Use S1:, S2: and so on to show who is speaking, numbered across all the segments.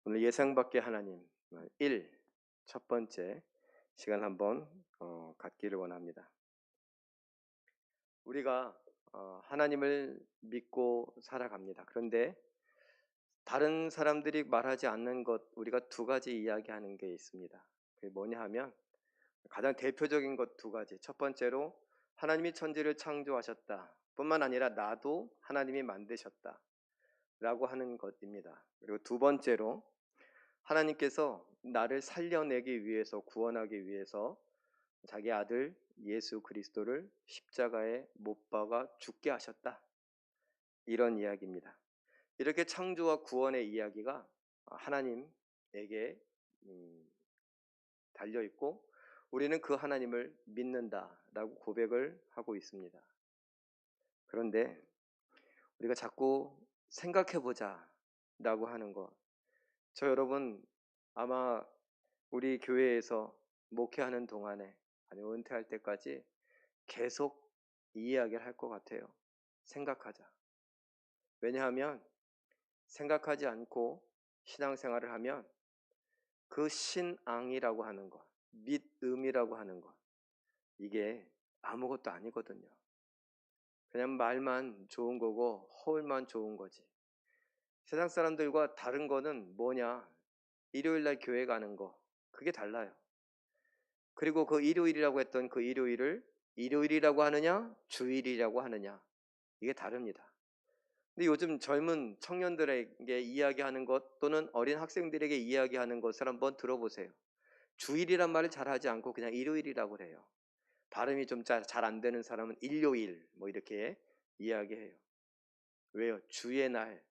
S1: 오늘 예상 밖의 하나님 첫 번째 시간 한번 갖기를 원합니다. 우리가 하나님을 믿고 살아갑니다. 그런데 다른 사람들이 말하지 않는 것, 우리가 두 가지 이야기하는 게 있습니다. 그게 뭐냐 하면 가장 대표적인 것 두 가지. 첫 번째로 하나님이 천지를 창조하셨다 뿐만 아니라 나도 하나님이 만드셨다 라고 하는 것입니다. 그리고 두 번째로 하나님께서 나를 살려내기 위해서, 구원하기 위해서 자기 아들 예수 그리스도를 십자가에 못 박아 죽게 하셨다, 이런 이야기입니다. 이렇게 창조와 구원의 이야기가 하나님에게 달려있고, 우리는 그 하나님을 믿는다라고 고백을 하고 있습니다. 그런데 우리가 자꾸 생각해보자 라고 하는 것, 저 여러분 아마 우리 교회에서 목회하는 동안에, 아니면 은퇴할 때까지 계속 이 이야기를 할 것 같아요. 생각하자. 왜냐하면 생각하지 않고 신앙생활을 하면 그 신앙이라고 하는 것, 믿음이라고 하는 것, 이게 아무것도 아니거든요. 그냥 말만 좋은 거고 허울만 좋은 거지. 세상 사람들과 다른 거는 뭐냐? 일요일날 교회 가는 거, 그게 달라요. 그리고 그 일요일이라고 했던 그 일요일을 일요일이라고 하느냐 주일이라고 하느냐, 이게 다릅니다. 근데 요즘 젊은 청년들에게 이야기하는 것, 또는 어린 학생들에게 이야기하는 것을 한번 들어보세요. 주일이란 말을 잘 하지 않고 그냥 일요일이라고 그래요. 발음이 좀 잘 안 되는 사람은 일요일 뭐 이렇게 이야기해요. 왜요? 주의 날,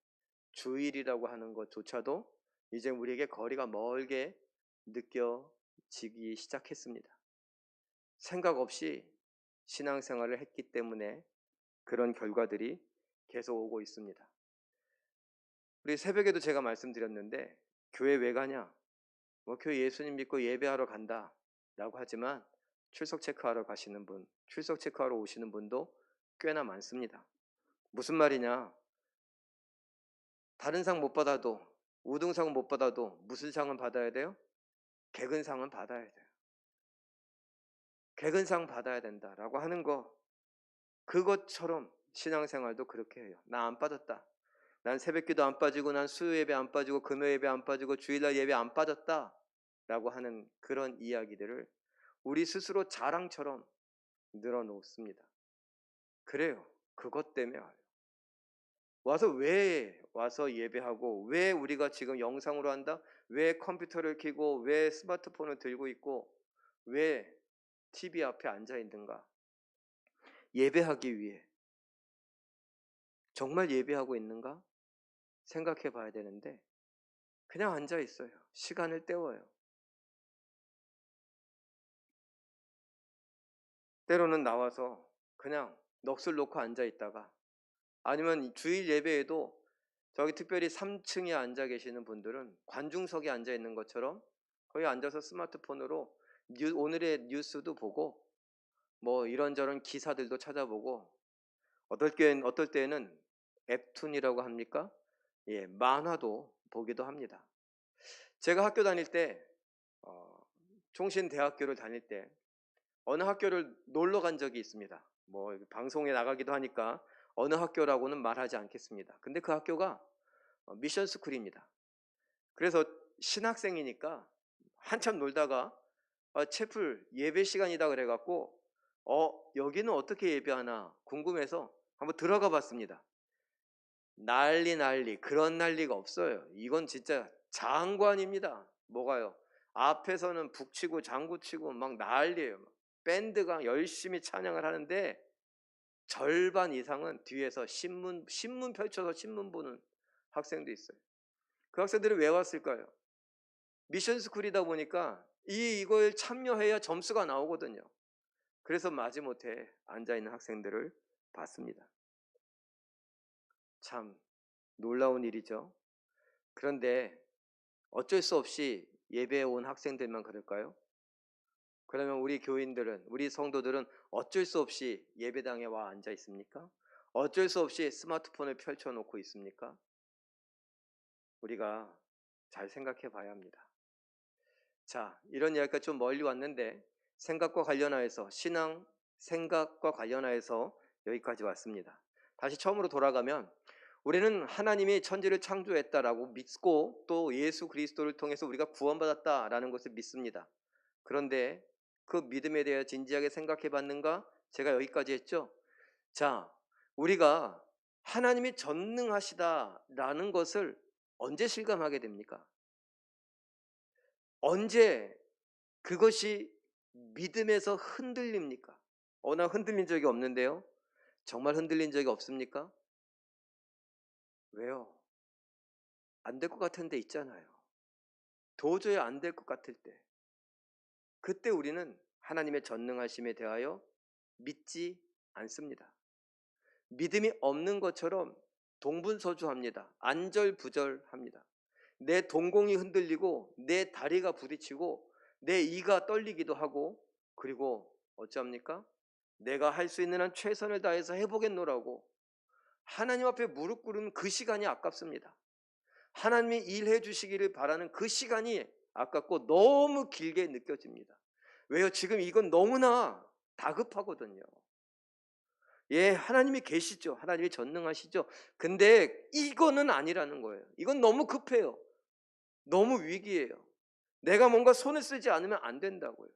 S1: 주일이라고 하는 것조차도 이제 우리에게 거리가 멀게 느껴지기 시작했습니다. 생각 없이 신앙생활을 했기 때문에 그런 결과들이 계속 오고 있습니다. 우리 새벽에도 제가 말씀드렸는데, 교회 왜 가냐? 뭐 교회 예수님 믿고 예배하러 간다 라고 하지만 출석 체크하러 가시는 분, 출석 체크하러 오시는 분도 꽤나 많습니다. 무슨 말이냐? 다른 상 못 받아도, 우등상은 못 받아도 무슨 상은 받아야 돼요? 개근상은 받아야 돼요. 개근상 받아야 된다라고 하는 거, 그것처럼 신앙생활도 그렇게 해요. 나 안 빠졌다. 난 새벽기도 안 빠지고, 난 수요 예배 안 빠지고, 금요 예배 안 빠지고, 주일날 예배 안 빠졌다 라고 하는 그런 이야기들을 우리 스스로 자랑처럼 늘어놓습니다. 그래요. 그것 때문에 와서, 왜 와서 예배하고, 왜 우리가 지금 영상으로 한다, 왜 컴퓨터를 켜고, 왜 스마트폰을 들고 있고, 왜 TV 앞에 앉아 있는가? 예배하기 위해. 정말 예배하고 있는가 생각해 봐야 되는데 그냥 앉아 있어요. 시간을 때워요. 때로는 나와서 그냥 넋을 놓고 앉아 있다가, 아니면 주일 예배에도 저기 특별히 3층에 앉아 계시는 분들은 관중석에 앉아 있는 것처럼 거기 앉아서 스마트폰으로 오늘의 뉴스도 보고, 뭐 이런저런 기사들도 찾아보고, 어떨 때는 웹툰이라고 합니까? 예, 만화도 보기도 합니다. 제가 학교 다닐 때, 총신대학교를 다닐 때 어느 학교를 놀러 간 적이 있습니다. 뭐 방송에 나가기도 하니까 어느 학교라고는 말하지 않겠습니다. 근데 그 학교가 미션 스쿨입니다. 그래서 신학생이니까 한참 놀다가 채플 예배 시간이다 그래갖고 여기는 어떻게 예배하나 궁금해서 한번 들어가 봤습니다. 난리, 그런 난리가 없어요. 이건 진짜 장관입니다. 뭐가요? 앞에서는 북치고 장구치고 막 난리예요. 밴드가 열심히 찬양을 하는데 절반 이상은 뒤에서 신문 펼쳐서 신문 보는 학생도 있어요. 그 학생들이 왜 왔을까요? 미션 스쿨이다 보니까 이걸 참여해야 점수가 나오거든요. 그래서 마지못해 앉아있는 학생들을 봤습니다. 참 놀라운 일이죠. 그런데 어쩔 수 없이 예배에 온 학생들만 그럴까요? 그러면 우리 교인들은, 우리 성도들은 어쩔 수 없이 예배당에 와 앉아 있습니까? 어쩔 수 없이 스마트폰을 펼쳐놓고 있습니까? 우리가 잘 생각해 봐야 합니다. 자, 이런 이야기가 좀 멀리 왔는데 생각과 관련하여서 신앙, 생각과 관련하여서 여기까지 왔습니다. 다시 처음으로 돌아가면 우리는 하나님이 천지를 창조했다라고 믿고 또 예수 그리스도를 통해서 우리가 구원받았다라는 것을 믿습니다. 그런데 그 믿음에 대해 진지하게 생각해 봤는가? 제가 여기까지 했죠. 자, 우리가 하나님이 전능하시다라는 것을 언제 실감하게 됩니까? 언제 그것이 믿음에서 흔들립니까? 나 흔들린 적이 없는데요. 정말 흔들린 적이 없습니까? 왜요? 안 될 것 같은 데 있잖아요. 도저히 안 될 것 같을 때. 그때 우리는 하나님의 전능하심에 대하여 믿지 않습니다. 믿음이 없는 것처럼 동분서주합니다. 안절부절합니다. 내 동공이 흔들리고 내 다리가 부딪히고 내 이가 떨리기도 하고, 그리고 어찌합니까? 내가 할 수 있는 한 최선을 다해서 해보겠노라고 하나님 앞에 무릎 꿇은 그 시간이 아깝습니다. 하나님이 일해 주시기를 바라는 그 시간이 아깝고 너무 길게 느껴집니다. 왜요? 지금 이건 너무나 다급하거든요. 예, 하나님이 계시죠. 하나님이 전능하시죠. 근데 이거는 아니라는 거예요. 이건 너무 급해요. 너무 위기예요. 내가 뭔가 손을 쓰지 않으면 안 된다고요.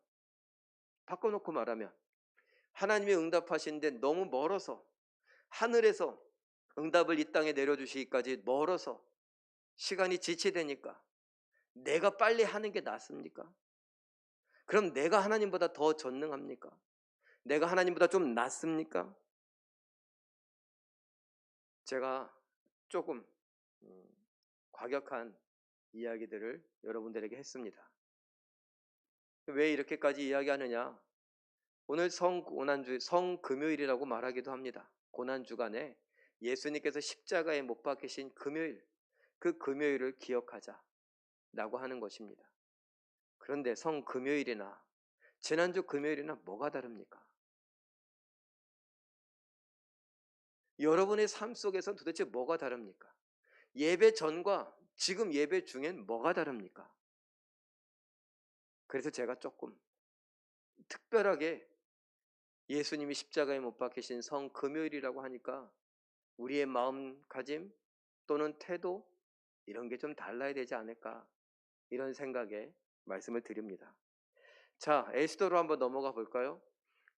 S1: 바꿔놓고 말하면 하나님이 응답하시는데 너무 멀어서, 하늘에서 응답을 이 땅에 내려주시기까지 멀어서 시간이 지체되니까 내가 빨리 하는 게 낫습니까? 그럼 내가 하나님보다 더 전능합니까? 내가 하나님보다 좀 낫습니까? 제가 조금 과격한 이야기들을 여러분들에게 했습니다. 왜 이렇게까지 이야기하느냐? 오늘 성고난주, 성금요일이라고 말하기도 합니다. 고난주간에 예수님께서 십자가에 못 박히신 금요일, 그 금요일을 기억하자라고 하는 것입니다. 그런데 성금요일이나 지난주 금요일이나 뭐가 다릅니까? 여러분의 삶 속에서 도대체 뭐가 다릅니까? 예배 전과 지금 예배 중엔 뭐가 다릅니까? 그래서 제가 조금 특별하게 예수님이 십자가에 못 박히신 성금요일이라고 하니까 우리의 마음가짐 또는 태도 이런 게 좀 달라야 되지 않을까, 이런 생각에 말씀을 드립니다. 자, 에스더로 한번 넘어가 볼까요?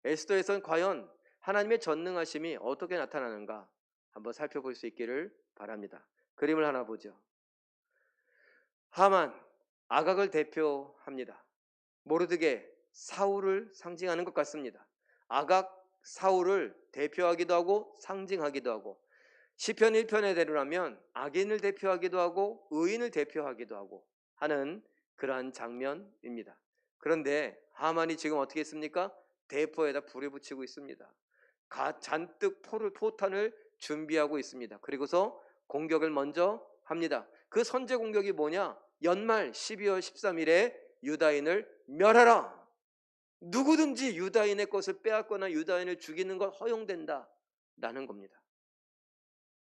S1: 에스더에선 과연 하나님의 전능하심이 어떻게 나타나는가 한번 살펴볼 수 있기를 바랍니다. 그림을 하나 보죠. 하만, 아각을 대표합니다. 모르드게, 사울을 상징하는 것 같습니다. 아각, 사울을 대표하기도 하고 상징하기도 하고, 시편 1편에 대로라면 악인을 대표하기도 하고 의인을 대표하기도 하고 하는 그러한 장면입니다. 그런데 하만이 지금 어떻게 했습니까? 대포에다 불을 붙이고 있습니다. 잔뜩 포탄을 준비하고 있습니다. 그리고서 공격을 먼저 합니다. 그 선제 공격이 뭐냐? 연말 12월 13일에 유다인을 멸하라. 누구든지 유다인의 것을 빼앗거나 유다인을 죽이는 것 허용된다 라는 겁니다.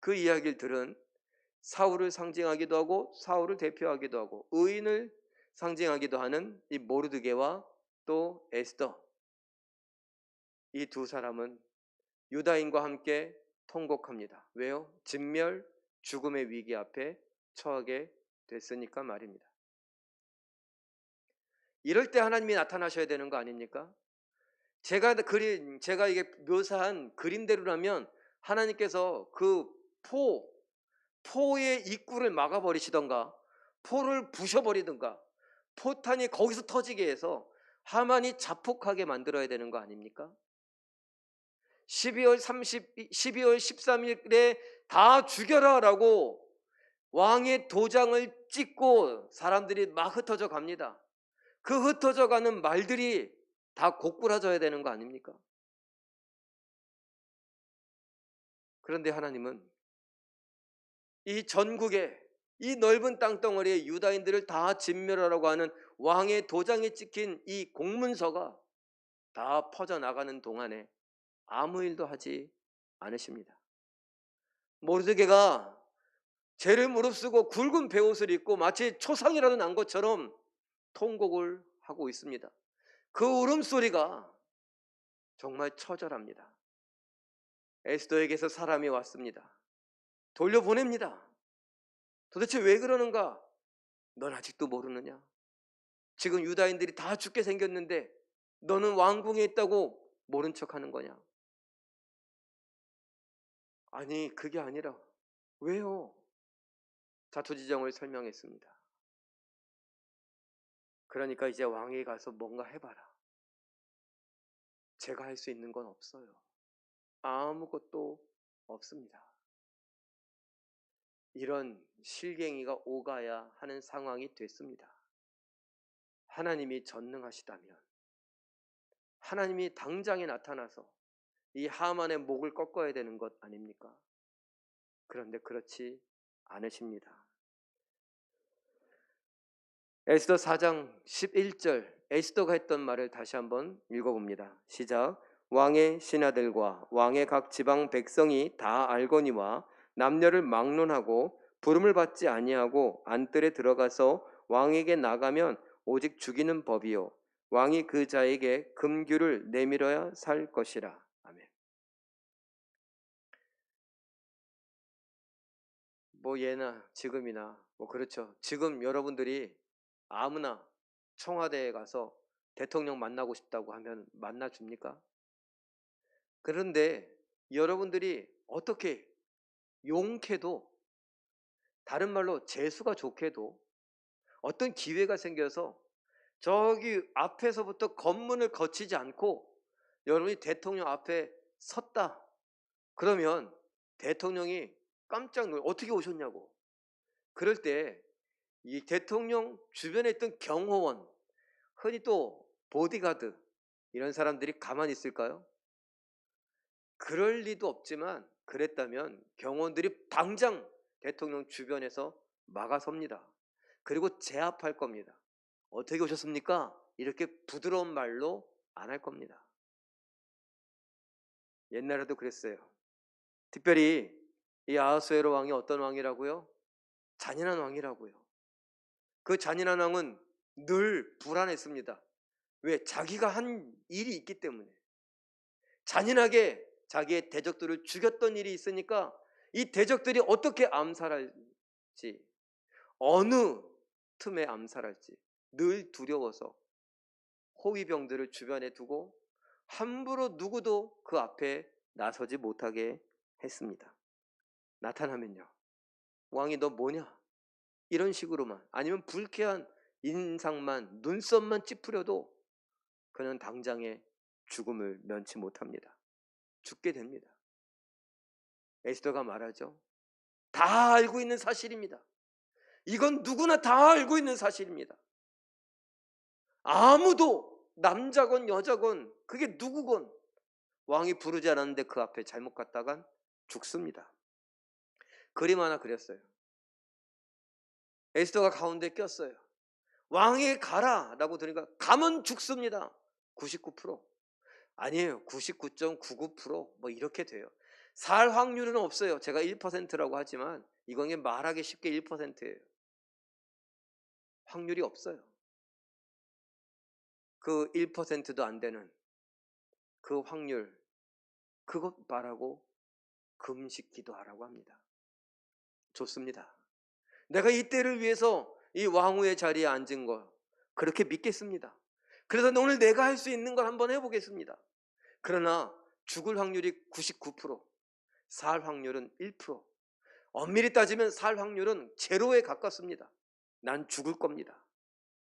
S1: 그 이야기를 들은 사울을 상징하기도 하고 사울을 대표하기도 하고 의인을 상징하기도 하는 이 모르드게와 또 에스더, 이 두 사람은 유다인과 함께 통곡합니다. 왜요? 진멸, 죽음의 위기 앞에 처하게 됐으니까 말입니다. 이럴 때 하나님이 나타나셔야 되는 거 아닙니까? 제가 이게 묘사한 그림대로라면 하나님께서 그 포의 입구를 막아버리시던가 포를 부셔버리든가 포탄이 거기서 터지게 해서 하만이 자폭하게 만들어야 되는 거 아닙니까? 12월 13일에 다 죽여라 라고 왕의 도장을 찍고 사람들이 막 흩어져 갑니다. 그 흩어져 가는 말들이 다 고꾸라져야 되는 거 아닙니까? 그런데 하나님은 이 전국에, 이 넓은 땅덩어리에 유다인들을 다 진멸하라고 하는 왕의 도장이 찍힌 이 공문서가 다 퍼져나가는 동안에 아무 일도 하지 않으십니다. 모르드게가 죄를 무릅쓰고 굵은 베옷을 입고 마치 초상이라도 난 것처럼 통곡을 하고 있습니다. 그 울음소리가 정말 처절합니다. 에스더에게서 사람이 왔습니다. 돌려보냅니다. 도대체 왜 그러는가? 넌 아직도 모르느냐? 지금 유다인들이 다 죽게 생겼는데 너는 왕궁에 있다고 모른 척하는 거냐? 아니, 그게 아니라. 왜요? 자초지정을 설명했습니다. 그러니까 이제 왕에게 가서 뭔가 해봐라. 제가 할 수 있는 건 없어요. 아무것도 없습니다. 이런 실갱이가 오가야 하는 상황이 됐습니다. 하나님이 전능하시다면 하나님이 당장에 나타나서 이 하만의 목을 꺾어야 되는 것 아닙니까? 그런데 그렇지 않으십니다. 에스더 4장 11절, 에스더가 했던 말을 다시 한번 읽어봅니다. 시작. 왕의 신하들과 왕의 각 지방 백성이 다 알거니와 남녀를 막론하고 부름을 받지 아니하고 안뜰에 들어가서 왕에게 나가면 오직 죽이는 법이요 왕이 그 자에게 금규를 내밀어야 살 것이라. 아멘. 뭐 예나 지금이나 뭐 그렇죠. 지금 여러분들이 아무나 청와대에 가서 대통령 만나고 싶다고 하면 만나 줍니까? 그런데 여러분들이 어떻게 용케도, 다른 말로 재수가 좋게도 어떤 기회가 생겨서 저기 앞에서부터 검문을 거치지 않고 여러분이 대통령 앞에 섰다. 그러면 대통령이 깜짝 놀라 어떻게 오셨냐고. 그럴 때 이 대통령 주변에 있던 경호원, 흔히 또 보디가드, 이런 사람들이 가만히 있을까요? 그럴 리도 없지만 그랬다면 경호원들이 당장 대통령 주변에서 막아섭니다. 그리고 제압할 겁니다. 어떻게 오셨습니까? 이렇게 부드러운 말로 안 할 겁니다. 옛날에도 그랬어요. 특별히 이 아하수에로 왕이 어떤 왕이라고요? 잔인한 왕이라고요. 그 잔인한 왕은 늘 불안했습니다. 왜? 자기가 한 일이 있기 때문에. 잔인하게 자기의 대적들을 죽였던 일이 있으니까 이 대적들이 어떻게 암살할지, 어느 틈에 암살할지 늘 두려워서 호위병들을 주변에 두고 함부로 누구도 그 앞에 나서지 못하게 했습니다. 나타나면요, 왕이 너 뭐냐? 이런 식으로만, 아니면 불쾌한 인상만, 눈썹만 찌푸려도 그는 당장에 죽음을 면치 못합니다. 죽게 됩니다. 에스더가 말하죠. 다 알고 있는 사실입니다. 이건 누구나 다 알고 있는 사실입니다. 아무도 남자건 여자건 그게 누구건 왕이 부르지 않았는데 그 앞에 잘못 갔다간 죽습니다. 그림 하나 그렸어요. 에스더가 가운데 꼈어요. 왕에게 가라 라고 들으니까 가면 죽습니다. 99%. 아니에요. 99.99%뭐 이렇게 돼요. 살 확률은 없어요. 제가 1%라고 하지만 이건 말하기 쉽게 1%예요. 확률이 없어요. 그 1%도 안 되는 그 확률, 그것 말하고 금식 기도하라고 합니다. 좋습니다. 내가 이 때를 위해서 이 왕후의 자리에 앉은 거 그렇게 믿겠습니다. 그래서 오늘 내가 할 수 있는 걸 한번 해보겠습니다. 그러나 죽을 확률이 99%, 살 확률은 1%. 엄밀히 따지면 살 확률은 제로에 가깝습니다. 난 죽을 겁니다.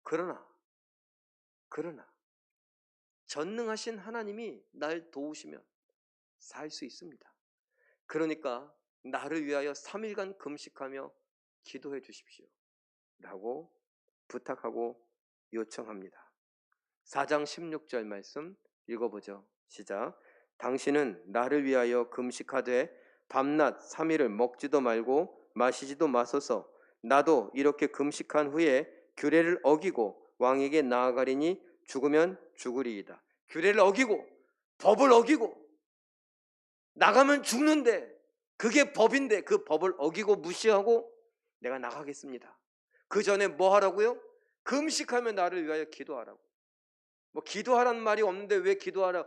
S1: 그러나 전능하신 하나님이 날 도우시면 살 수 있습니다. 그러니까 나를 위하여 3일간 금식하며 기도해 주십시오 라고 부탁하고 요청합니다. 4장 16절 말씀 읽어보죠. 시작. 당신은 나를 위하여 금식하되 밤낮 3일을 먹지도 말고 마시지도 마소서. 나도 이렇게 금식한 후에 규례를 어기고 왕에게 나아가리니 죽으면 죽으리이다. 규례를 어기고 법을 어기고 나가면 죽는데 그게 법인데 그 법을 어기고 무시하고 내가 나가겠습니다. 그 전에 뭐 하라고요? 금식하며 나를 위하여 기도하라고. 뭐 기도하라는 말이 없는데 왜 기도하라?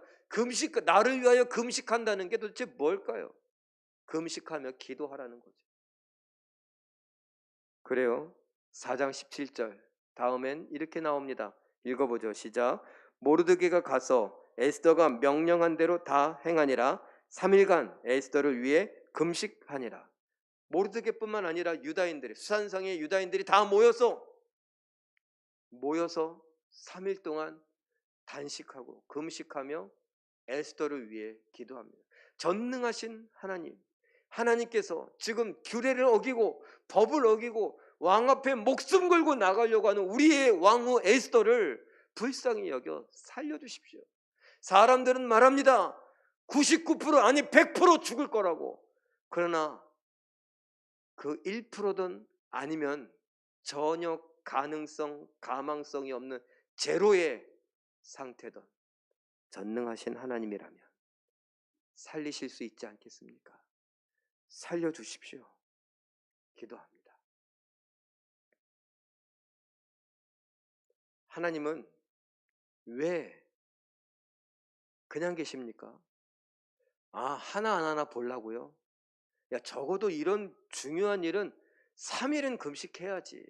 S1: 나를 위하여 금식한다는 게 도대체 뭘까요? 금식하며 기도하라는 거죠. 그래요. 4장 17절 다음엔 이렇게 나옵니다. 읽어보죠. 시작. 모르드게가 가서 에스더가 명령한 대로 다 행하니라. 3일간 에스더를 위해 금식하니라. 모르드게뿐만 아니라 유다인들이, 수산성의 유다인들이 다 모여서 3일 동안 단식하고 금식하며 에스더를 위해 기도합니다. 전능하신 하나님께서 지금 규례를 어기고 법을 어기고 왕 앞에 목숨 걸고 나가려고 하는 우리의 왕후 에스더를 불쌍히 여겨 살려주십시오. 사람들은 말합니다. 99% 아니 100% 죽을 거라고. 그러나 그 1%든 아니면 전혀 가망성이 없는 제로의 상태든 전능하신 하나님이라면 살리실 수 있지 않겠습니까? 살려주십시오. 기도합니다. 하나님은 왜 그냥 계십니까? 하나하나 보려고요? 야, 적어도 이런 중요한 일은 3일은 금식해야지.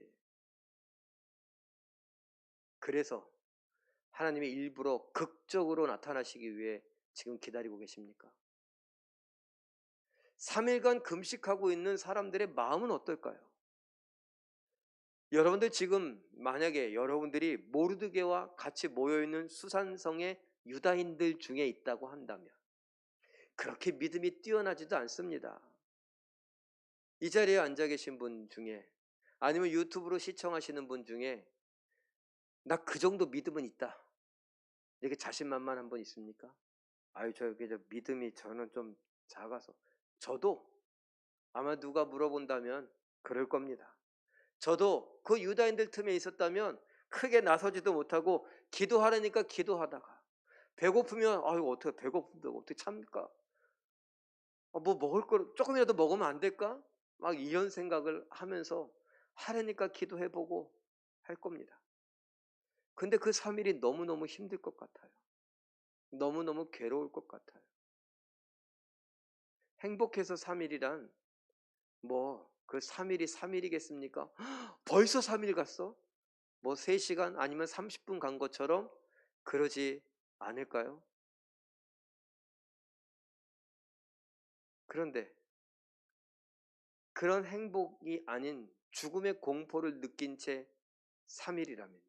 S1: 그래서 하나님이 일부러 극적으로 나타나시기 위해 지금 기다리고 계십니까? 3일간 금식하고 있는 사람들의 마음은 어떨까요? 여러분들 지금 만약에 여러분들이 모르드게와 같이 모여있는 수산성의 유다인들 중에 있다고 한다면 그렇게 믿음이 뛰어나지도 않습니다. 이 자리에 앉아 계신 분 중에 아니면 유튜브로 시청하시는 분 중에 나 그 정도 믿음은 있다 이렇게 자신만만한 분 있습니까? 저 믿음이 저는 좀 작아서. 저도 아마 누가 물어본다면 그럴 겁니다. 저도 그 유다인들 틈에 있었다면 크게 나서지도 못하고 기도하라니까 기도하다가 배고프면 이거 어떻게 배고픈데 어떻게 참을까? 뭐 먹을 거 조금이라도 먹으면 안 될까? 막 이런 생각을 하면서 하라니까 기도해보고 할 겁니다. 근데 그 3일이 너무너무 힘들 것 같아요. 너무너무 괴로울 것 같아요. 행복해서 3일이란 그 3일이 3일이겠습니까? 벌써 3일 갔어? 3시간 아니면 30분 간 것처럼 그러지 않을까요? 그런데 그런 행복이 아닌 죽음의 공포를 느낀 채 3일이라면요.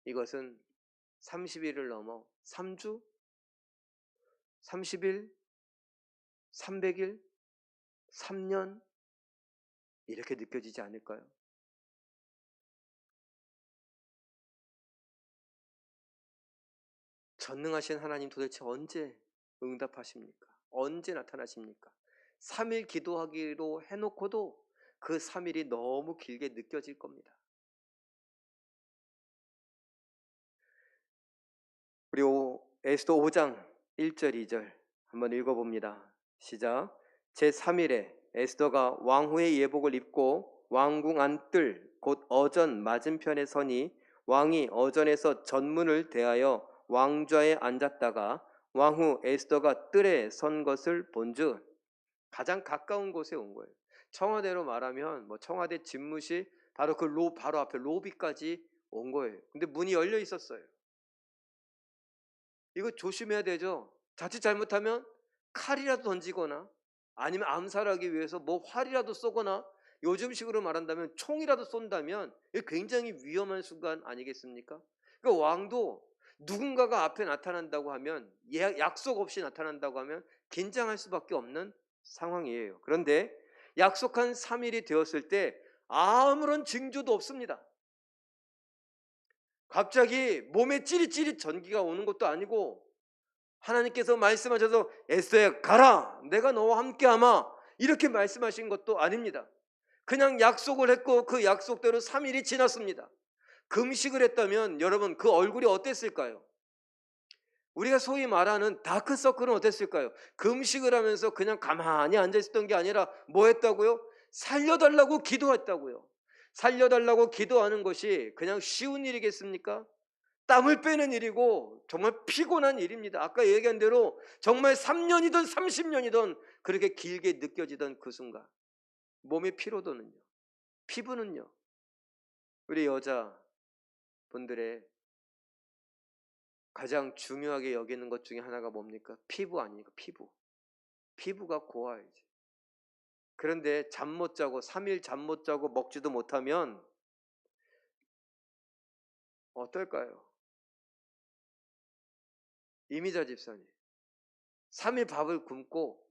S1: 이것은 30일을 넘어 3주, 30일, 300일, 3년 이렇게 느껴지지 않을까요? 전능하신 하나님 도대체 언제 응답하십니까? 언제 나타나십니까? 3일 기도하기로 해놓고도 그 3일이 너무 길게 느껴질 겁니다. 우리 에스더 5장 1절 2절 한번 읽어봅니다. 시작. 제3일에 에스더가 왕후의 예복을 입고 왕궁 안뜰 곧 어전 맞은편에 서니 왕이 어전에서 전문을 대하여 왕좌에 앉았다가 왕후 에스더가 뜰에 선 것을 본즉 가장 가까운 곳에 온 거예요. 청와대로 말하면 청와대 집무실 바로 바로 앞에 로비까지 온 거예요. 근데 문이 열려 있었어요. 이거 조심해야 되죠. 자칫 잘못하면 칼이라도 던지거나 아니면 암살하기 위해서 활이라도 쏘거나 요즘식으로 말한다면 총이라도 쏜다면 이게 굉장히 위험한 순간 아니겠습니까? 그러니까 왕도 누군가가 앞에 나타난다고 하면 약속 없이 나타난다고 하면 긴장할 수밖에 없는 상황이에요. 그런데 약속한 3일이 되었을 때 아무런 징조도 없습니다. 갑자기 몸에 찌릿찌릿 전기가 오는 것도 아니고 하나님께서 말씀하셔서 에스더야 가라 내가 너와 함께하마 이렇게 말씀하신 것도 아닙니다. 그냥 약속을 했고 그 약속대로 3일이 지났습니다. 금식을 했다면 여러분 그 얼굴이 어땠을까요? 우리가 소위 말하는 다크서클은 어땠을까요? 금식을 하면서 그냥 가만히 앉아있었던 게 아니라 뭐 했다고요? 살려달라고 기도했다고요. 살려달라고 기도하는 것이 그냥 쉬운 일이겠습니까? 땀을 빼는 일이고 정말 피곤한 일입니다. 아까 얘기한 대로 정말 3년이든 30년이든 그렇게 길게 느껴지던 그 순간 몸의 피로도는요, 피부는요, 우리 여자분들의 가장 중요하게 여기는 것 중에 하나가 뭡니까? 피부 아닙니까? 피부가 고와야지. 그런데 잠 못 자고 3일 잠 못 자고 먹지도 못하면 어떨까요? 이미자 집사님 3일 밥을 굶고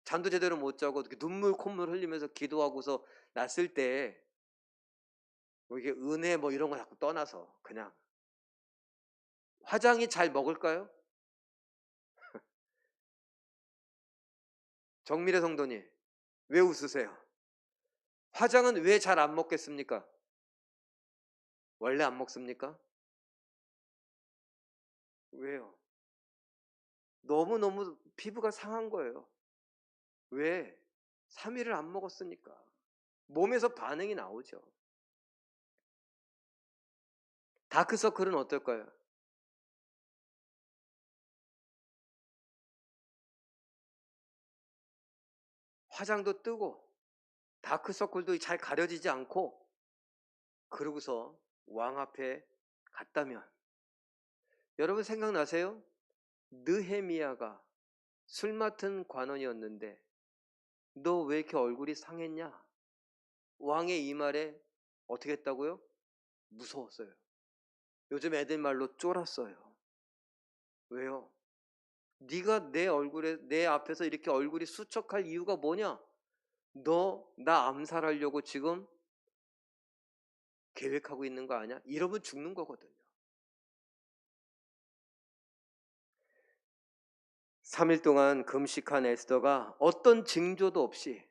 S1: 잠도 제대로 못 자고 눈물 콧물 흘리면서 기도하고서 났을 때 뭐 이게 은혜 뭐 이런 거 자꾸 떠나서 그냥 화장이 잘 먹을까요? 정밀의 성도님 왜 웃으세요? 화장은 왜 잘 안 먹겠습니까? 원래 안 먹습니까? 왜요? 너무너무 피부가 상한 거예요. 왜? 3일을 안 먹었으니까. 몸에서 반응이 나오죠. 다크서클은 어떨까요? 화장도 뜨고 다크서클도 잘 가려지지 않고 그러고서 왕 앞에 갔다면 여러분 생각나세요? 느헤미야가 술 맡은 관원이었는데 너 왜 이렇게 얼굴이 상했냐? 왕의 이 말에 어떻게 했다고요? 무서웠어요. 요즘 애들 말로 쫄았어요. 왜요? 네가 내 얼굴에 내 앞에서 이렇게 얼굴이 수척할 이유가 뭐냐? 너 나 암살하려고 지금 계획하고 있는 거 아니야? 이러면 죽는 거거든요. 3일 동안 금식한 에스더가 어떤 징조도 없이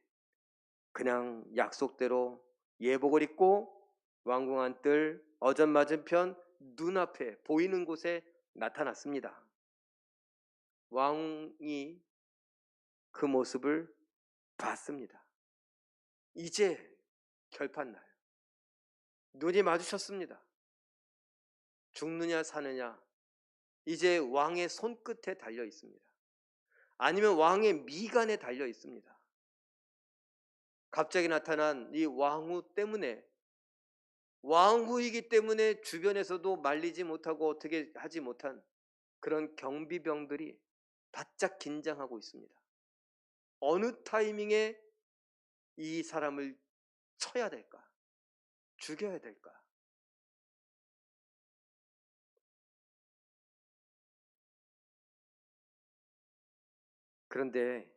S1: 그냥 약속대로 예복을 입고 왕궁 뜰 어전 맞은편 눈앞에 보이는 곳에 나타났습니다. 왕이 그 모습을 봤습니다. 이제 결판나요. 눈이 마주쳤습니다. 죽느냐 사느냐 이제 왕의 손끝에 달려 있습니다. 아니면 왕의 미간에 달려 있습니다. 갑자기 나타난 이 왕후 때문에 왕후이기 때문에 주변에서도 말리지 못하고 어떻게 하지 못한 그런 경비병들이 바짝 긴장하고 있습니다. 어느 타이밍에 이 사람을 쳐야 될까? 죽여야 될까? 그런데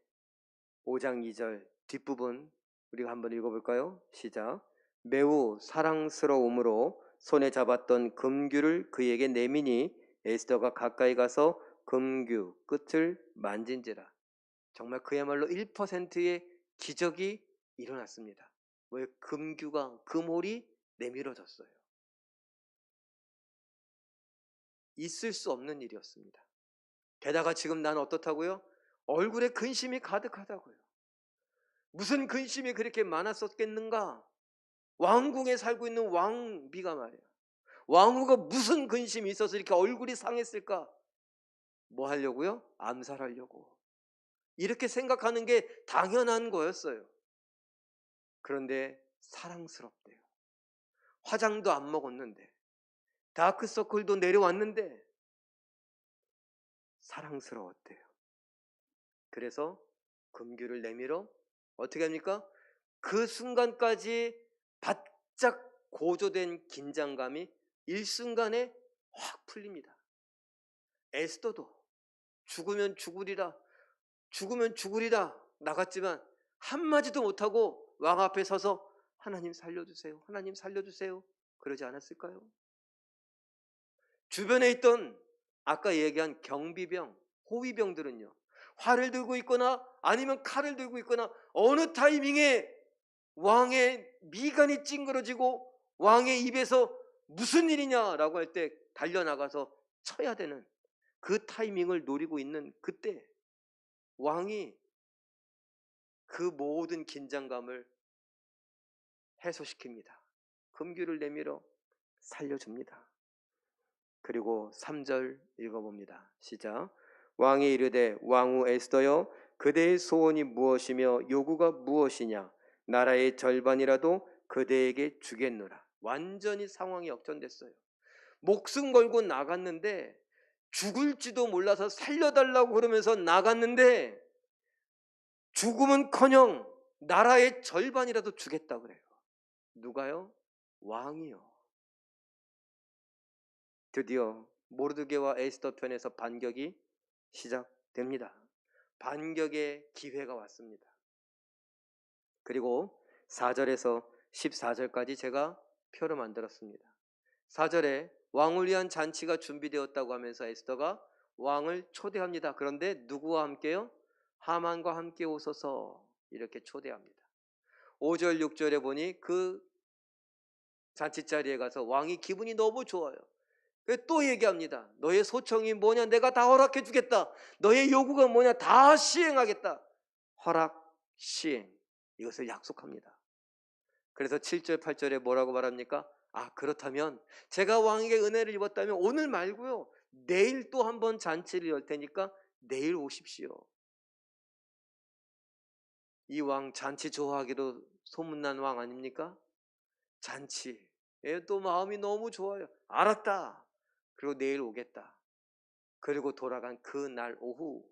S1: 5장 2절 뒷부분 우리가 한번 읽어볼까요? 시작. 매우 사랑스러움으로 손에 잡았던 금규를 그에게 내미니 에스더가 가까이 가서 금규 끝을 만진지라. 정말 그야말로 1%의 기적이 일어났습니다. 왜? 금규가 금홀이 내밀어졌어요. 있을 수 없는 일이었습니다. 게다가 지금 난 어떻다고요? 얼굴에 근심이 가득하다고요. 무슨 근심이 그렇게 많았었겠는가? 왕궁에 살고 있는 왕비가 말이야. 왕후가 무슨 근심이 있어서 이렇게 얼굴이 상했을까? 뭐 하려고요? 암살하려고. 이렇게 생각하는 게 당연한 거였어요. 그런데 사랑스럽대요. 화장도 안 먹었는데, 다크서클도 내려왔는데 사랑스러웠대요. 그래서 금규를 내밀어 어떻게 합니까? 그 순간까지 바짝 고조된 긴장감이 일순간에 확 풀립니다. 에스더도 죽으면 죽으리라, 죽으면 죽으리라 나갔지만 한마디도 못하고 왕 앞에 서서 하나님 살려주세요, 하나님 살려주세요 그러지 않았을까요? 주변에 있던 아까 얘기한 경비병, 호위병들은요, 활을 들고 있거나 아니면 칼을 들고 있거나 어느 타이밍에 왕의 미간이 찡그러지고 왕의 입에서 무슨 일이냐라고 할 때 달려나가서 쳐야 되는 그 타이밍을 노리고 있는 그때 왕이 그 모든 긴장감을 해소시킵니다. 금규를 내밀어 살려줍니다. 그리고 3절 읽어봅니다. 시작. 왕이 이르되 왕후 에스더여 그대의 소원이 무엇이며 요구가 무엇이냐 나라의 절반이라도 그대에게 주겠노라. 완전히 상황이 역전됐어요. 목숨 걸고 나갔는데 죽을지도 몰라서 살려달라고 그러면서 나갔는데 죽음은커녕 나라의 절반이라도 주겠다 그래요. 누가요? 왕이요. 드디어 모르드게와 에스더 편에서 반격이 시작됩니다. 반격의 기회가 왔습니다. 그리고 4절에서 14절까지 제가 표를 만들었습니다. 4절에 왕을 위한 잔치가 준비되었다고 하면서 에스더가 왕을 초대합니다. 그런데 누구와 함께요? 하만과 함께 오소서 이렇게 초대합니다. 5절 6절에 보니 그 잔치 자리에 가서 왕이 기분이 너무 좋아요. 또 얘기합니다. 너의 소청이 뭐냐? 내가 다 허락해 주겠다. 너의 요구가 뭐냐? 다 시행하겠다. 허락, 시행 이것을 약속합니다. 그래서 7절 8절에 뭐라고 말합니까? 그렇다면 제가 왕에게 은혜를 입었다면 오늘 말고요 내일 또 한번 잔치를 열 테니까 내일 오십시오. 이 왕 잔치 좋아하기로 소문난 왕 아닙니까? 잔치 또 마음이 너무 좋아요. 알았다. 그리고 내일 오겠다. 그리고 돌아간 그날 오후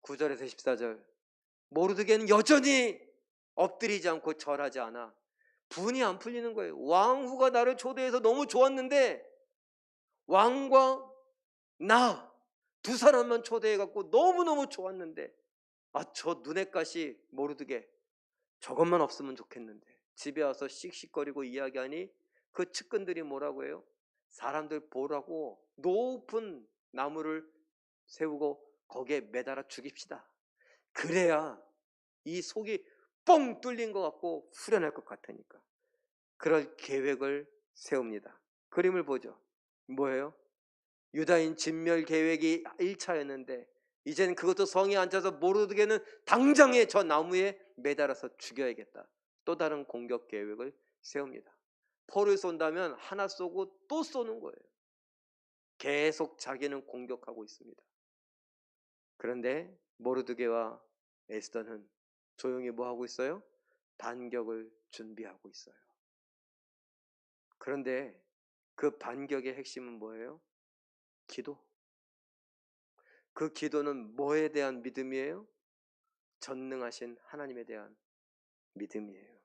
S1: 9절에서 14절 모르드게는 여전히 엎드리지 않고 절하지 않아. 분이 안 풀리는 거예요. 왕후가 나를 초대해서 너무 좋았는데 왕과 나 두 사람만 초대해갖고 너무너무 좋았는데 저 눈엣 가시 모르드게 저것만 없으면 좋겠는데 집에 와서 씩씩거리고 이야기하니 그 측근들이 뭐라고 해요? 사람들 보라고 높은 나무를 세우고 거기에 매달아 죽입시다. 그래야 이 속이 뻥 뚫린 것 같고 후련할 것 같으니까 그럴 계획을 세웁니다. 그림을 보죠. 뭐예요? 유다인 진멸 계획이 1차였는데 이제는 그것도 성에 앉아서 모르드게는 당장에 저 나무에 매달아서 죽여야겠다. 또 다른 공격 계획을 세웁니다. 포를 쏜다면 하나 쏘고 또 쏘는 거예요. 계속 자기는 공격하고 있습니다. 그런데 모르드게와 에스더는 조용히 뭐 하고 있어요? 반격을 준비하고 있어요. 그런데 그 반격의 핵심은 뭐예요? 기도. 그 기도는 뭐에 대한 믿음이에요? 전능하신 하나님에 대한 믿음이에요.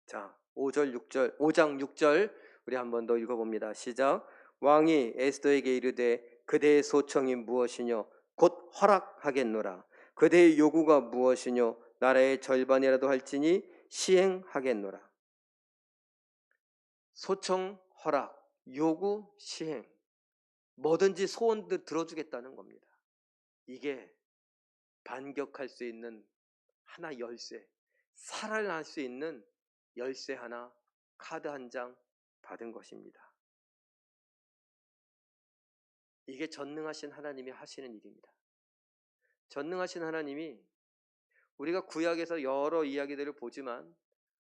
S1: 자, 5절 6절 5장 6절 우리 한 번 더 읽어봅니다. 시작. 왕이 에스더에게 이르되 그대의 소청이 무엇이뇨? 곧 허락하겠노라. 그대의 요구가 무엇이뇨? 나라의 절반이라도 할지니 시행하겠노라. 소청, 허락, 요구, 시행 뭐든지 소원들 들어주겠다는 겁니다. 이게 반격할 수 있는 하나 열쇠, 살아날 수 있는 열쇠 하나, 카드 한 장 받은 것입니다. 이게 전능하신 하나님이 하시는 일입니다. 전능하신 하나님이 우리가 구약에서 여러 이야기들을 보지만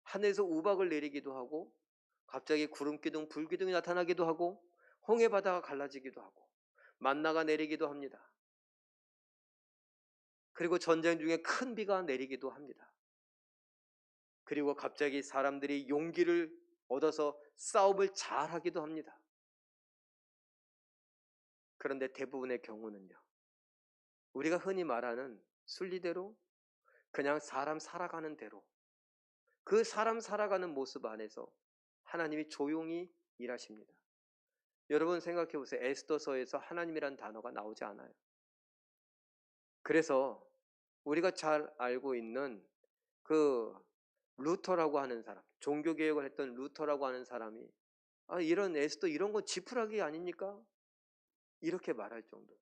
S1: 하늘에서 우박을 내리기도 하고 갑자기 구름기둥, 불기둥이 나타나기도 하고 홍해 바다가 갈라지기도 하고 만나가 내리기도 합니다. 그리고 전쟁 중에 큰 비가 내리기도 합니다. 그리고 갑자기 사람들이 용기를 얻어서 싸움을 잘하기도 합니다. 그런데 대부분의 경우는요, 우리가 흔히 말하는 순리대로 그냥 사람 살아가는 대로 그 사람 살아가는 모습 안에서 하나님이 조용히 일하십니다. 여러분 생각해 보세요. 에스더서에서 하나님이란 단어가 나오지 않아요. 그래서 우리가 잘 알고 있는 그 루터라고 하는 사람, 종교개혁을 했던 루터라고 하는 사람이 이런 에스더 이런 건 지푸라기 아닙니까? 이렇게 말할 정도.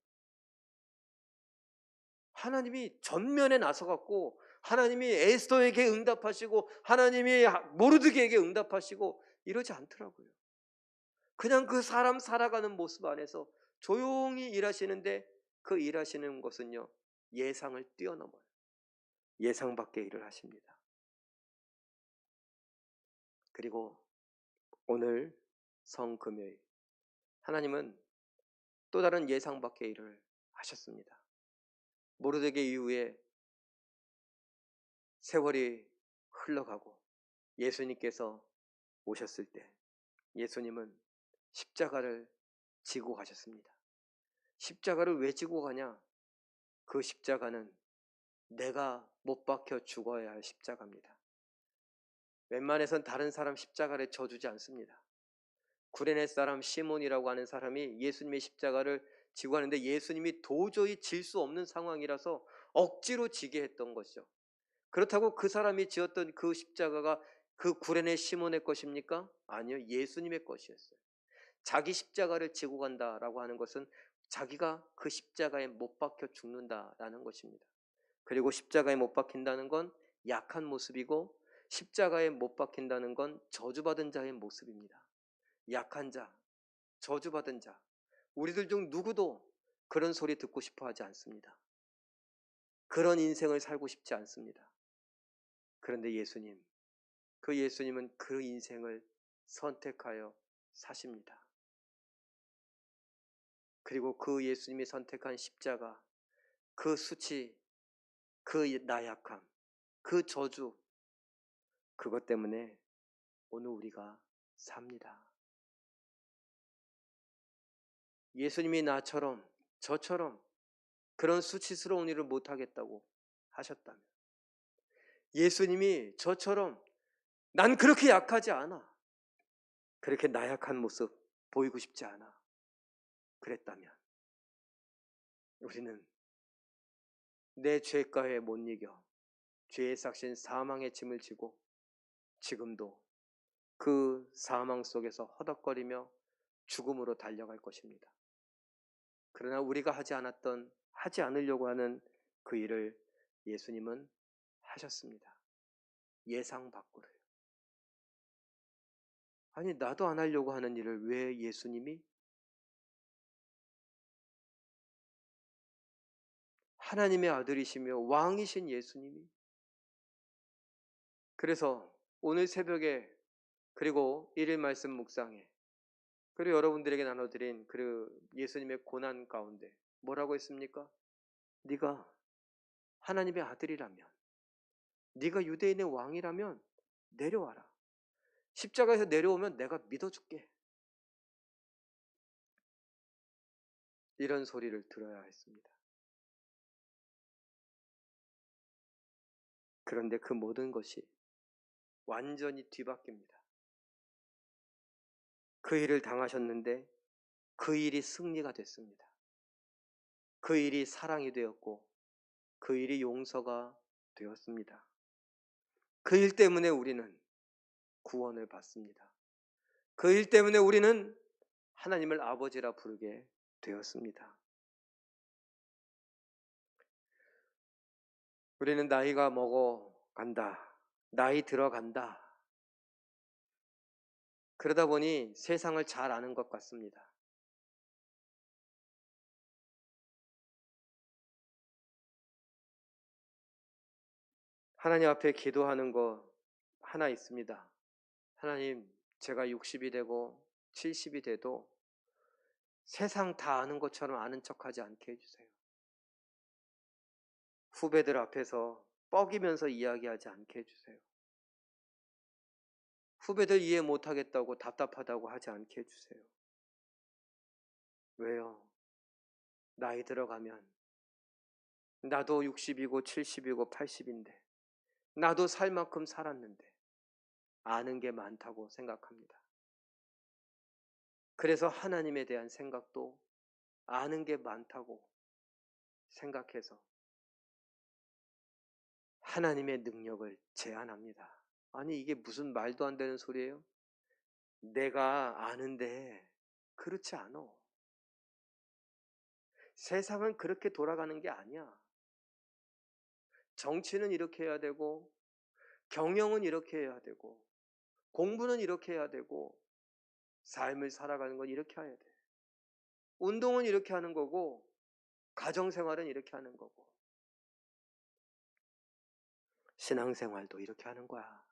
S1: 하나님이 전면에 나서갖고 하나님이 에스더에게 응답하시고 하나님이 모르드게에게 응답하시고 이러지 않더라고요. 그냥 그 사람 살아가는 모습 안에서 조용히 일하시는데 그 일하시는 것은요, 예상을 뛰어넘어요. 예상 밖의 일을 하십니다. 그리고 오늘 성금요일, 하나님은 또 다른 예상 밖의 일을 하셨습니다. 모르드게 이후에 세월이 흘러가고 예수님께서 오셨을 때 예수님은 십자가를 지고 가셨습니다. 십자가를 왜 지고 가냐? 그 십자가는 내가 못 박혀 죽어야 할 십자가입니다. 웬만해선 다른 사람 십자가를 져주지 않습니다. 구레네 사람 시몬이라고 하는 사람이 예수님의 십자가를 지고 하는데 예수님이 도저히 질 수 없는 상황이라서 억지로 지게 했던 것이죠. 그렇다고 그 사람이 지었던 그 십자가가 그 구레네 시몬의 것입니까? 아니요, 예수님의 것이었어요. 자기 십자가를 지고 간다라고 하는 것은 자기가 그 십자가에 못 박혀 죽는다라는 것입니다. 그리고 십자가에 못 박힌다는 건 약한 모습이고 십자가에 못 박힌다는 건 저주받은 자의 모습입니다. 약한 자, 저주받은 자, 우리들 중 누구도 그런 소리 듣고 싶어 하지 않습니다. 그런 인생을 살고 싶지 않습니다. 그런데 예수님, 그 예수님은 그 인생을 선택하여 사십니다. 그리고 그 예수님이 선택한 십자가, 그 수치, 그 나약함, 그 저주, 그것 때문에 오늘 우리가 삽니다. 예수님이 나처럼 저처럼 그런 수치스러운 일을 못하겠다고 하셨다면, 예수님이 저처럼 난 그렇게 약하지 않아, 그렇게 나약한 모습 보이고 싶지 않아, 그랬다면 우리는 내 죄가에 못 이겨 죄의 삭신 사망의 짐을 지고 지금도 그 사망 속에서 허덕거리며 죽음으로 달려갈 것입니다. 그러나 우리가 하지 않으려고 하는 그 일을 예수님은 하셨습니다. 예상 밖으로요. 아니, 나도 안 하려고 하는 일을 왜 예수님이? 하나님의 아들이시며 왕이신 예수님이? 그래서 오늘 새벽에, 그리고 일일 말씀 묵상에, 그리고 여러분들에게 나눠드린 그 예수님의 고난 가운데 뭐라고 했습니까? 네가 하나님의 아들이라면, 네가 유대인의 왕이라면 내려와라. 십자가에서 내려오면 내가 믿어줄게. 이런 소리를 들어야 했습니다. 그런데 그 모든 것이 완전히 뒤바뀝니다. 그 일을 당하셨는데 그 일이 승리가 됐습니다. 그 일이 사랑이 되었고 그 일이 용서가 되었습니다. 그 일 때문에 우리는 구원을 받습니다. 그 일 때문에 우리는 하나님을 아버지라 부르게 되었습니다. 우리는 나이가 먹어간다, 나이 들어간다, 그러다 보니 세상을 잘 아는 것 같습니다. 하나님 앞에 기도하는 거 하나 있습니다. 하나님, 제가 60이 되고 70이 돼도 세상 다 아는 것처럼 아는 척하지 않게 해주세요. 후배들 앞에서 뻐기면서 이야기하지 않게 해주세요. 후배들 이해 못하겠다고 답답하다고 하지 않게 해주세요. 왜요? 나이 들어가면 나도 60이고 70이고 80인데 나도 살 만큼 살았는데 아는 게 많다고 생각합니다. 그래서 하나님에 대한 생각도 아는 게 많다고 생각해서 하나님의 능력을 제한합니다. 아니, 이게 무슨 말도 안 되는 소리예요? 내가 아는데 그렇지 않아. 세상은 그렇게 돌아가는 게 아니야. 정치는 이렇게 해야 되고, 경영은 이렇게 해야 되고, 공부는 이렇게 해야 되고, 삶을 살아가는 건 이렇게 해야 돼. 운동은 이렇게 하는 거고 가정생활은 이렇게 하는 거고 신앙생활도 이렇게 하는 거야.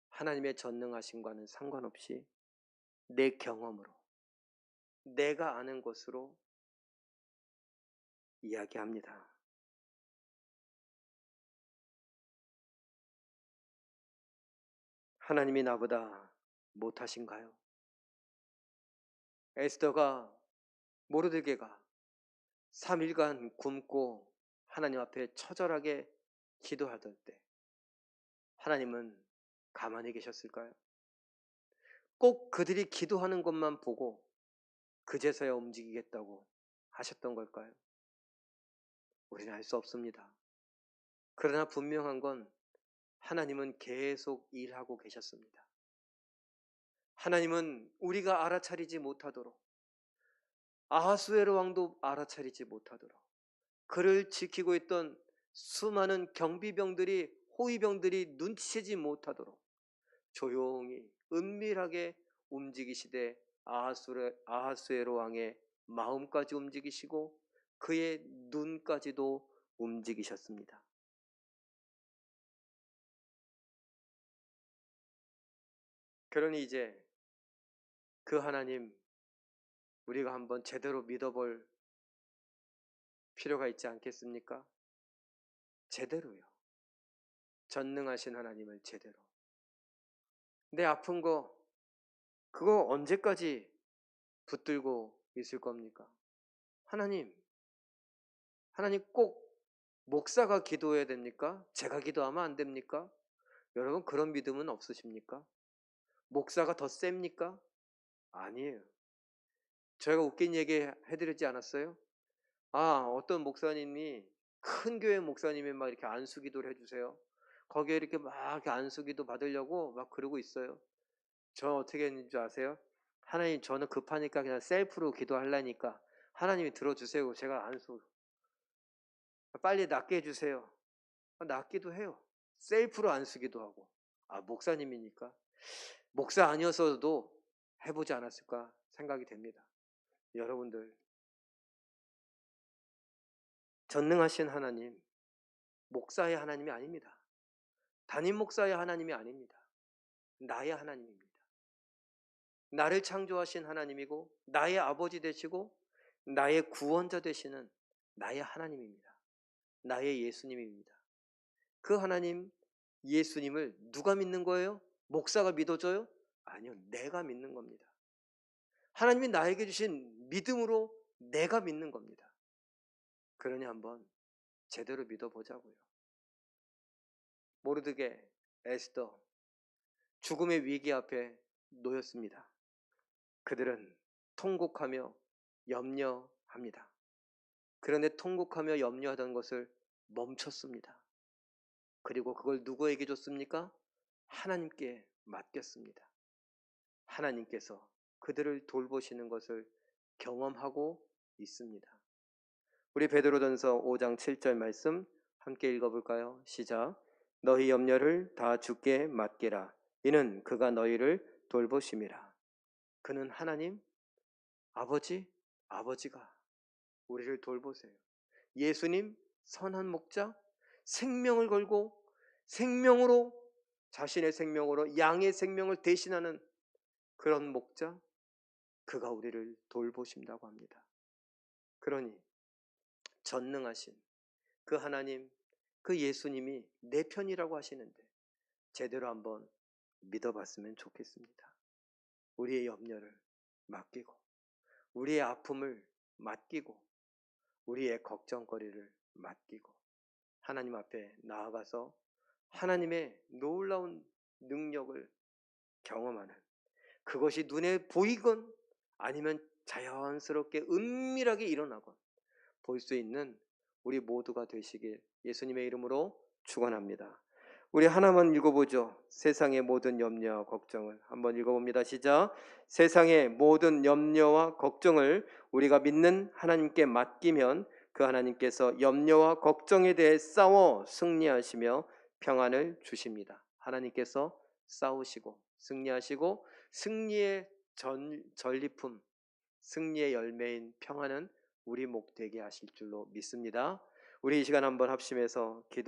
S1: 하나님의 전능하심과는 상관없이 내 경험으로 내가 아는 것으로 이야기합니다. 하나님이 나보다 못하신가요? 에스더가 모르드게가 3일간 굶고 하나님 앞에 처절하게 기도하던 때 하나님은 가만히 계셨을까요? 꼭 그들이 기도하는 것만 보고 그제서야 움직이겠다고 하셨던 걸까요? 우리는 알 수 없습니다. 그러나 분명한 건 하나님은 계속 일하고 계셨습니다. 하나님은 우리가 알아차리지 못하도록 아하수에로 왕도 알아차리지 못하도록 그를 지키고 있던 수많은 경비병들이 호위병들이 눈치채지 못하도록 조용히 은밀하게 움직이시되 아하수에로 왕의 마음까지 움직이시고 그의 눈까지도 움직이셨습니다. 그러니 이제 그 하나님 우리가 한번 제대로 믿어볼 필요가 있지 않겠습니까? 제대로요. 전능하신 하나님을 제대로. 내 아픈 거 그거 언제까지 붙들고 있을 겁니까? 하나님 꼭 목사가 기도해야 됩니까? 제가 기도하면 안 됩니까? 여러분 그런 믿음은 없으십니까? 목사가 더 셉니까? 아니에요. 제가 웃긴 얘기 해드리지 않았어요? 어떤 목사님이 큰 교회 목사님이 막 이렇게 안수기도를 해주세요. 거기에 이렇게 막 이렇게 안수기도 받으려고 막 그러고 있어요. 저 어떻게 했는지 줄 아세요? 하나님 저는 급하니까 그냥 셀프로 기도하려니까 하나님이 들어주세요. 제가 안수 빨리 낫게 해주세요. 낫기도 해요. 셀프로 안수기도 하고. 목사님이니까 목사 아니었어도 해보지 않았을까 생각이 됩니다. 여러분들 전능하신 하나님 목사의 하나님이 아닙니다. 담임 목사의 하나님이 아닙니다. 나의 하나님입니다. 나를 창조하신 하나님이고 나의 아버지 되시고 나의 구원자 되시는 나의 하나님입니다. 나의 예수님입니다. 그 하나님 예수님을 누가 믿는 거예요? 목사가 믿어줘요? 아니요. 내가 믿는 겁니다. 하나님이 나에게 주신 믿음으로 내가 믿는 겁니다. 그러니 한번 제대로 믿어보자고요. 모르드게, 에스더 죽음의 위기 앞에 놓였습니다. 그들은 통곡하며 염려합니다. 그런데 통곡하며 염려하던 것을 멈췄습니다. 그리고 그걸 누구에게 줬습니까? 하나님께 맡겼습니다. 하나님께서 그들을 돌보시는 것을 경험하고 있습니다. 우리 베드로전서 5장 7절 말씀 함께 읽어볼까요? 시작. 너희 염려를 다 주께 맡기라. 이는 그가 너희를 돌보심이라. 그는 하나님, 아버지가 우리를 돌보세요. 예수님, 선한 목자, 생명을 걸고 생명으로 자신의 생명으로 양의 생명을 대신하는 그런 목자, 그가 우리를 돌보신다고 합니다. 그러니 전능하신 그 하나님, 그 예수님이 내 편이라고 하시는데 제대로 한번 믿어봤으면 좋겠습니다. 우리의 염려를 맡기고 우리의 아픔을 맡기고 우리의 걱정거리를 맡기고 하나님 앞에 나아가서 하나님의 놀라운 능력을 경험하는, 그것이 눈에 보이건 아니면 자연스럽게 은밀하게 일어나건 볼 수 있는 우리 모두가 되시길 예수님의 이름으로 축원합니다. 우리 하나만 읽어보죠. 세상의 모든 염려와 걱정을 한번 읽어봅니다. 시작. 세상의 모든 염려와 걱정을 우리가 믿는 하나님께 맡기면 그 하나님께서 염려와 걱정에 대해 싸워 승리하시며 평안을 주십니다. 하나님께서 싸우시고 승리하시고 승리의 전리품 승리의 열매인 평안은 우리 목 되게 하실 줄로 믿습니다. 우리 이 시간 한번 합심해서 기도